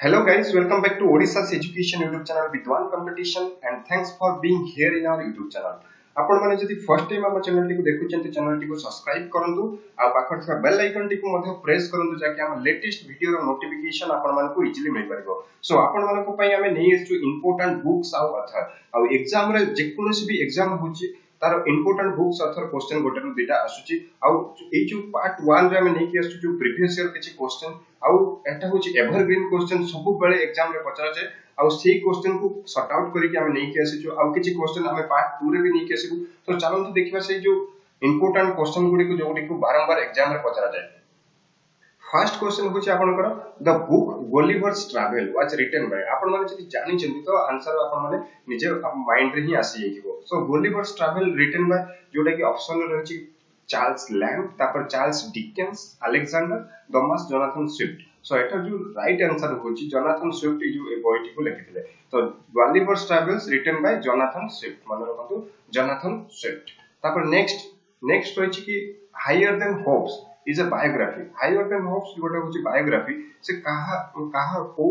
Hello guys, welcome back to ODISHA'S education YouTube channel VIDWAN COMPETITION and thanks for being here in our YouTube channel. आपण माने जदि first time हम channel T को देखुचंती channel T को subscribe करंतु आ पाखर था bell icon T को मध्ये प्रेस करंतु जाके हम लेटेस्ट वीडियो रो नोटिफिकेशन आपण मान को इजीली मिल परिबो। सो आपण मान को पई हमें नै एसु इंपोर्टेंट बुक्स आ ऑथर आ एग्जाम रे जे कोनोसी भी एग्जाम होची तार इंपोर्टेंट बुक्स ऑथर क्वेश्चन गोटे रो दुटा आसुची आ ए जो पार्ट 1 रे हमें नै कि आसु जो प्रीवियस ईयर किछि क्वेश्चन आ एटा होची एवरग्रीन क्वेश्चन सब बेले एग्जाम रे पचरा जाय आ सेही क्वेश्चन को सॉर्ट आउट करी कि हमें नै कि आसी जो आ किछि क्वेश्चन हमें पार्ट 2 रे भी नै कि आसी तो चलो तो देखिबा से जो इंपोर्टेंट क्वेश्चन गुडी को जोडी को बारंबार एग्जाम रे पचरा जाय। फर्स्ट क्वेश्चन होची आपनकर the book Gulliver's travel was written by आपन माने जदि जानि चंदी तो आंसर आपन माने निजे माइंड रे ही आसी जाइबो। So Gulliver's travel written by जोटा कि ऑप्शन रे रहची चार्ल्स लैम्ब तापर Charles Dickens Alexander Dumas Jonathan Swift. So एटा जो राइट आंसर होची जोनाथन स्विफ्ट जो ए बॉयटी को लिखिथिले तो Gulliver's travels written by Jonathan Swift माने रखंतु जोनाथन स्विफ्ट। तापर नेक्स्ट होची कि higher than hopes is a biography. Higher than hopes गोटे होची बायोग्राफी से कहा को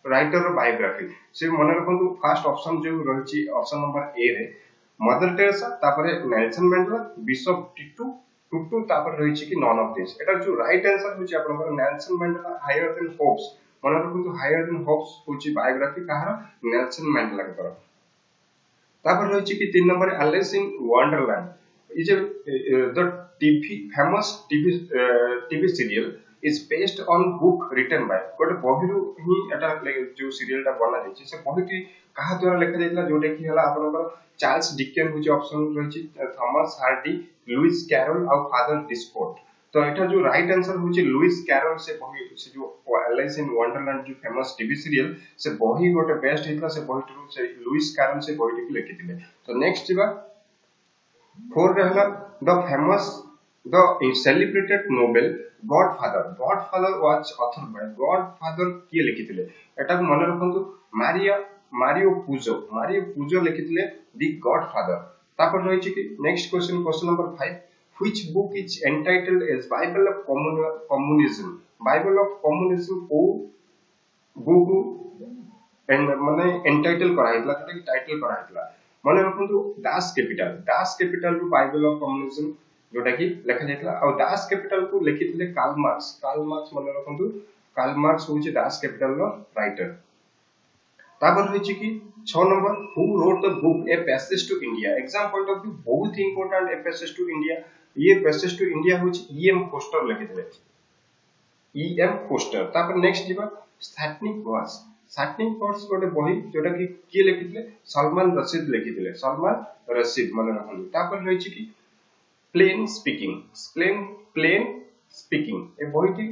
राइटर रो बायोग्राफी से माने रखंतु फर्स्ट ऑप्शन जो रहची ऑप्शन नंबर ए रे मदर टेरेसा तापर नेल्सन मंडेला बिशप टुटू तापर रहची कि नन ऑफ दिस। एटा जो राइट आंसर होची आपनकर Nelson Mandela higher than hopes माने रखंतु हायर देन होप्स होची बायोग्राफी कहार नेल्सन मंडेला के तरफ। तापर रहची कि 3 number Alice in Wonderland is the famous TV serial is based on book written by गोटे बहिरु ही एटा जो सीरियल टा बना जायछि से बहि की कहा द्वारा लिखा जायतला जोटे की हला आपनकर चार्ल्स डिकेन होची ऑप्शन रहछि थॉमस हार्डी लुइस कैरोल और फादर डिस्पोर्ट। तो एटा जो राइट आंसर होची लुइस कैरोल से बहि से जो एलिस इन वंडरलैंड जो फेमस टीवी सीरियल से बहि गोटे बेस्ट हितला से बहिटु से लुइस कैरोल से बहिटि की लिखिथिले। तो नेक्स्ट जिबा 4 रहला the celebrated novel Godfather was authored by Godfather किए लिखिथिले एटा को मन रखंतु मारियो पुजो लिखिथिले द गॉडफादर। तापर रहिछि कि next question number 5 which book is entitled as Bible of Communism। Bible of Communism को बुक माने एंटाइटल कराइतला कि टाइटल कराइतला मन रखंतु दास कैपिटल रू बाइबल ऑफ कम्युनिज्म जोटा कि लिखा जायतला और दास कैपिटल को लिखिथिले कार्ल मार्क्स मन रखंतु कार्ल मार्क्स होची दास कैपिटल रो राइटर। तापर होची कि 6 number who wrote the book A passage to India. Exam point of view बहुत ही important A passage to India. ये पैसेज टू इंडिया होची ईएम फोस्टर लिखिथिले ईएम फोस्टर। तापर नेक्स्ट दिबा सैटनिक वर्ड्स गोटे बही जोटा कि लिखिथिले सलमान रशीद लिखिथिले मन रखंतु। तापर होची कि प्लेन स्पीकिंग ए बहिटी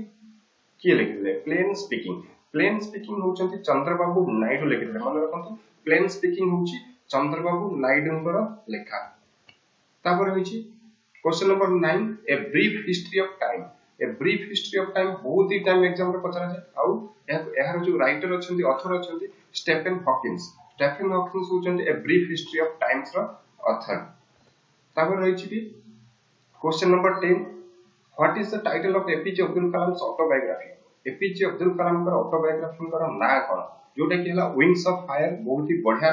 किए लिखिथिले प्लेन स्पीकिंग होचंती चंद्रबाबू नायडू लिखिथिले मन रखंतु प्लेन स्पीकिंग होची चंद्रबाबू नायडूंकर लेखा। तापर होची question number 9 A brief history of time बहुत ही टाइम एग्जाम रे पचरा जाय आउ एहार जो राइटर अछंती ऑथर अछंती स्टीफन हॉकिंस होचंती A brief history of times रो ऑथर। तापर होची कि question number 10 what is the title of APJ Abdul Kalam's autobiography. APJ Abdul Kalam का ऑटोबायोग्राफी का नाम कोन जोटा कि हला विंग्स ऑफ फायर। बहुत ही बढ़िया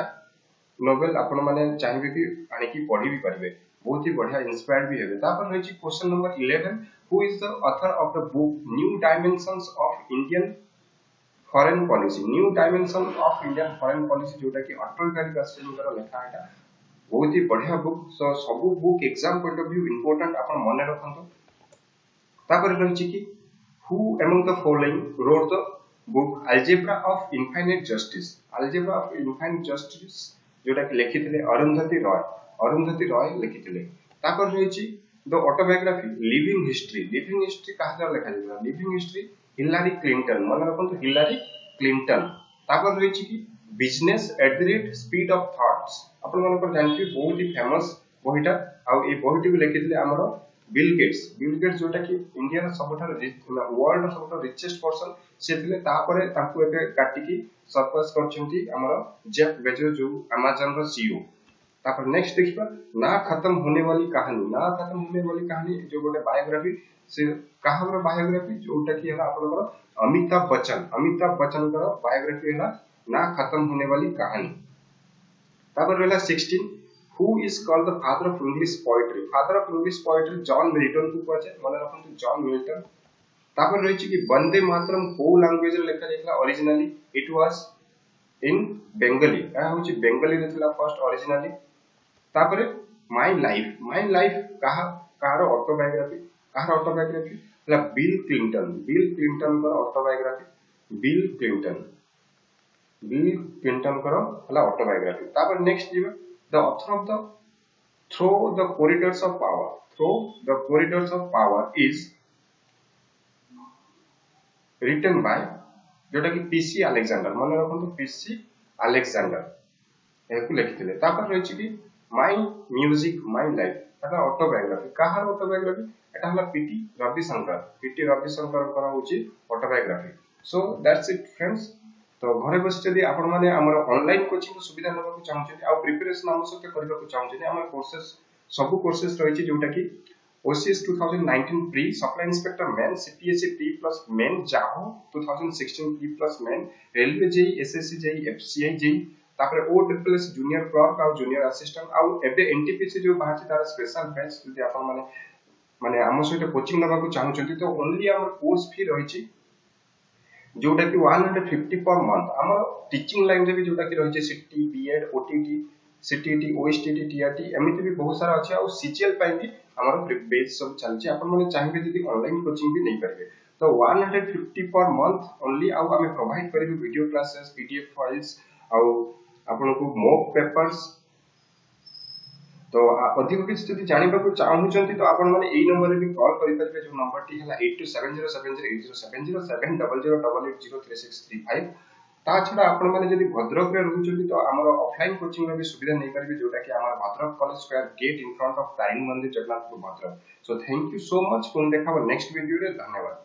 नोवेल आपण माने चाहिबे कि आनी की पढ़ी भी परिबे बहुत ही बढ़िया इंस्पायर्ड भी हेबे। तापर होची question number 11 who is the author of the book new dimensions of Indian foreign policy जोटा कि अटल बिहारी वाजपेयी का लेखा है बहुत ही बढ़िया बुक। सो सब book exam point of view important आपण मने रखंतो। तापर रहछि कि who among the following road the book algebra of infinite justice जोटा कि लिखिथिले अरुंधति रॉय लिखिथिले। तापर रहछि द ऑटोबायोग्राफी लिविंग हिस्ट्री कहा द्वारा लिखा जायला लिविंग हिस्ट्री हिलारी क्लिंटन मन रखंतो हिलारी क्लिंटन। तापर रहछि कि business at the rate speed of thoughts आपण मन पर जानथि बहुत ही फेमस बहिटा आ ए बहिटी को लिखिथिले हमरो बिल गेट्स जोटा कि इंडिया रा सबठार वर्ल्ड रा सबठार रिचेस्ट पर्सन से थिले। तापरे तांको एबे काटी की सरपास करछंती हमरो जेफ बेजोस जो अमेज़न रो सीईओ। तापर नेक्स्ट देखिबा ना खत्म होने वाली कहानी। ना खत्म होने वाली कहानी जो गोटे बायोग्राफी से काहर बायोग्राफी जोटा कि हला आपनकर अमिताभ बच्चन कर बायोग्राफी हला ना खत्म होने वाली कहानी। तापर रहला 16 who is called the father of English poetry. Father of English poetry John Milton को कहै छै, मन रखन जॉन मिल्टन। तापर रहि छै कि वंदे मातरम को लैंग्वेज रे लिखा जायला originally, it was in Bengali, का होछि बेंगली रे थिला फर्स्ट ओरिजिनली। तापर माय लाइफ कहार ऑटोबायोग्राफी, कहार ऑटोबायोग्राफी हला बिल क्लिंटन कर ऑटोबायोग्राफी, बिल क्लिंटन कर हला ऑटोबायोग्राफी। तापर नेक्स्ट जीवा the author of the Through the Corridors of Power is written by जोटा कि पीसी अलेक्जेंडर, मन रखन पीसी अलेक्जेंडर एकु लिखिथिले। तापर रहि कि my music my life Etah autobiography, कहार ऑटोबायोग्राफी एटा हला पीटी रविशंकर कर होची autobiography. So that's it friends. तो घरे बस जदी आपण माने हमर ऑनलाइन कोचिंग सुविधा लेबा को चाहछथि आ प्रिपरेशन हम सके करबा को चाहछथि, हमर कोर्सेस सब कोर्सेस रहि छि जोटा कि OCS 2019 pre supply inspector main, CPSC pre plus main, जाहो 2016 pre plus main, railway JE, SSC JE, FCI JE, तापर OSSS जूनियर क्लर्क आ जूनियर असिस्टेंट आ एबे NTPC जो बाहर तार स्पेशल बैच जदी आपण माने हम सहित कोचिंग लेबा को चाहछथि तो ओनली हमर कोर्स फी रहि छि जोटा कि 150 पर मंथ। हमर टीचिंग लाइन रे भी जोटा कि रहि छि CT BEd OTT CTT OSTT TRT एमिति भी बहुत सारा अछि आ CGL पय भी हमर बेच सब चल छि। आपण माने चाहिबे जदी ऑनलाइन कोचिंग भी नै परबे तो 150 पर मंथ ओनली आ हमें प्रोवाइड करिबे वीडियो क्लासेस, PDF फाइल्स आ आपण को मॉक पेपर्स। तो अधिक किछ जदी जानिबा को चाहउछंती तो आपण माने एई नंबर रे भी कॉल करि परबे, जो नंबर टी हला 8270708070 ता छडा आपण माने जदी भद्रक रे रहउछंती तो हमर ऑफलाइन कोचिंग रे भी सुविधा नै करबे जोटा कि हमर Bhadrak college square gate in front of Tarini मंदिर Jagannathpur Bhadrak. So thank you so much. पुन देखाबो नेक्स्ट वीडियो रे। धन्यवाद।